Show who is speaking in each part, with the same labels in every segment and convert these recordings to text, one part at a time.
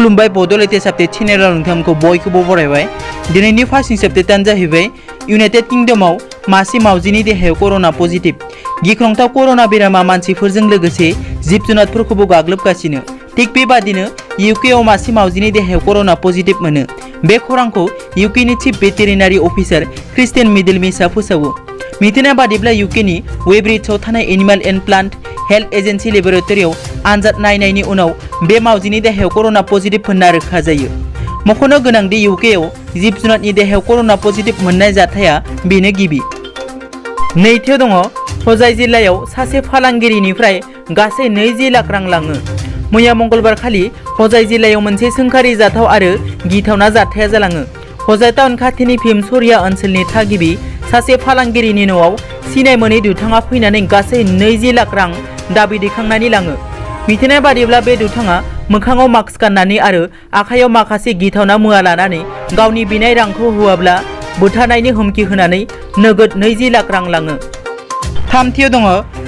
Speaker 1: खुलुमबाय बड' latest update चेनेलाव नोंथांमोनखौ बयखौबो बरायबाय। दिनैनि फार्स्ट निउस आपडेटआनो जाहैबाय इउनाइटेड किंडमाव मासे मावजिनि देहायाव कर'ना पजिटिभ। गिख्रंथाव कर'ना बेरामा मानसिफोरजों लोगोसे जिब जुनारफोरखौबो गाग्लोबगासिनो। थिग बेबादिनो इउकेआव मासे मावजिनि देहायाव कर'ना पजिटिभ मोनो। बे खौरांखौ इउकेनि चिफ भेटेरिनारि अफिसार क्रिस्टियन मिडलमिसआ फोसावो। मिथिनाय बादिब्ला इउकेनि वेब्रिजआव थानाय animal and plant health agency लेबरेटरियाव आनजाद नायनायनि उनाव बे मावजिनि देहायाव कर'ना पजिटिभ होनना रोखा जायो। मख'नो गोनांदि इउकेआव जिब जुनारनि देहायाव कर'ना पजिटिभ मोननाय जाथाया बेनो गिबि। नैथियाव दङ हजाइ जिल्लायाव सासे फालांगिरिनिफ्राय गासै 20 लाख रां लाङो। मैया मंगलबार खालि हजाइ जिल्लायाव मोनसे सोंखारि जाथाव आरो गिथावना जाथाया जालाङो। हजाइ टाउन खाथिनि भीमसरिया ओनसोलनि थागिबि सासे फालांगिरिनि न'आव सिनाय मोनै दुथाङा फैनानै गासै 20 लाख रां दाबि दैखांनानै लाङो। मिथिनाय बादिब्ला बे दुथाङा मोखाङाव मास्क गाननानै आरो आखायाव माखासे गिथावना मुवा लानानै गावनि बिनाय रांखौ होआब्ला बुथारनायनि हुमखि होनानै नोगोद 20 लाख रां लाङो। थामथियाव दङ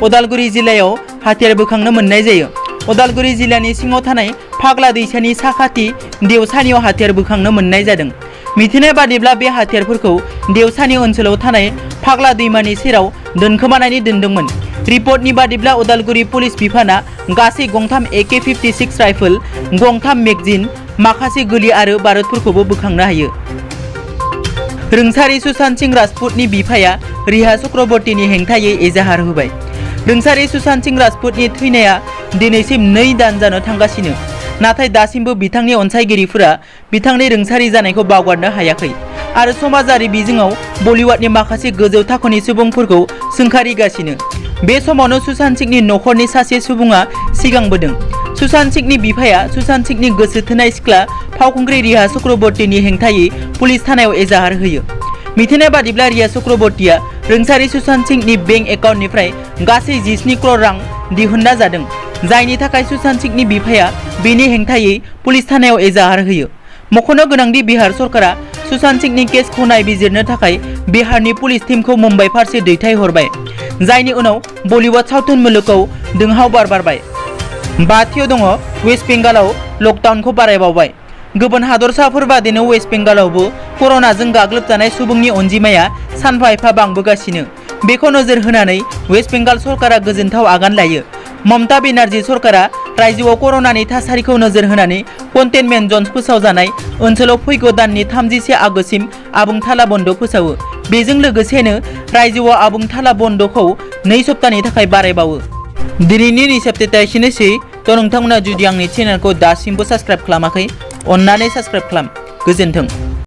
Speaker 1: उदालगुरि जिल्लायाव हाथियार बोखांनो मोननाय जायो। उदालगुरि जिल्लानि सिङाव थानाय फाग्ला दैसानि साखाथि देवसानियाव हाथियार बोखांनो मोननाय जादों। मिथिनाय बादिब्ला बे हाथियारफोरखौ देवसानि ओनसोलाव थानाय फाग्ला दैमानि सेराव दोनखोमानानै दोनदोंमोन। रिपर्टनि बादिब्ला उदालगुरि पुलिस बिफाना गासै गंथाम AK-56 राइफल, गंथाम मेगजिन, माखासे गोलि आरो बारुदफोरखौबो बोखांनो हायो। रुंसारि सुशांत सिंह राजपुतनि बिफाया रिया चक्रवर्तीनि हेंथायै एजाहार होबाय। रुंसारि सुशांत सिंह राजपुतनि थैनाया दिनैसिम 2 दान जानो थांगासिनो, नाथाय दासिमबो बिथांनि अनसायगिरिफोरा बिथांनि रुंसारि जानायखौ बावगारनो हायाखै आरो समाजारि बिजोङाव बलिउडनि माखासे गोजौ थाखोनि सुबुंफोरखौ सोंखारिगासिनो। बे समावनो सुशांत सिंहनि नखरनि सासे सुबुङा सिगांबोदों। सुशांत सिंहनि बिफाया सुशांत सिंहनि गोसो थोनाय सिख्ला फावखुंग्रि रिया चक्रवर्तीनि हेंथायै पुलिस थानायाव एजाहार होयो। मिथिनाय बादिब्ला रिया चक्रवर्तीया रुंसारि सुशांत सिंहनि बेंक एकाउन्टनिफ्राय गासै 17 करोड़ रां दिहुनना जादों, जायनि थाखाय सुशांत सिंहनि बिफाया बेनि हेंथायै पुलिस थानायाव एजाहार होयो। मख'नो गोनांदि बिहार सरकारा सुशांत सिंहनि केसखौ नायबिजिरनो थाखाय बिहारनि पुलिस टीमखौ मुम्बाइ फारसे दैथायहरबाय, जायनि उनाव बलिउड सावथुन मुलुगाव दोंहाव बार बारबाय। बाथियाव दङ वेस्ट बेंगलाव लकडाउनखौ बारायबावबाय। गुबुन हादरसाफोर बादिनो वेस्ट बेंगलावबो कर'नाजों गाग्लोबजानाय सुबुंनि अनजिमाया सानफा एफा बांबोगासिनो। बेखौ नोजोर होनानै वेस्ट बेंगल सरकारा गोजोनथाव आगान लायो। ममता बेनार्जी सरकारा रायजोआव कर'नानि थासारिखौ नोजोर होनानै कन्टेनमेन्ट जन फोसावजानाय ओनसोलाव फैगौ दाननि 31 आगस्तसिम आबुं थाला बन्द फोसावो। बेजों लोगोसेनो रायजोआव आबुं थाला बन्दखौ 2 सप्तानि थाखाय बारायबावो। दिनैनि निउस आपडेटआ एसेनोसै। थ' नोंथांमोना जुदि आंनि चेनेलखौ दासिमबो साबस्क्राइब खालामाखै, अन्नानै साबस्क्राइब खालाम। गोजोन्थों।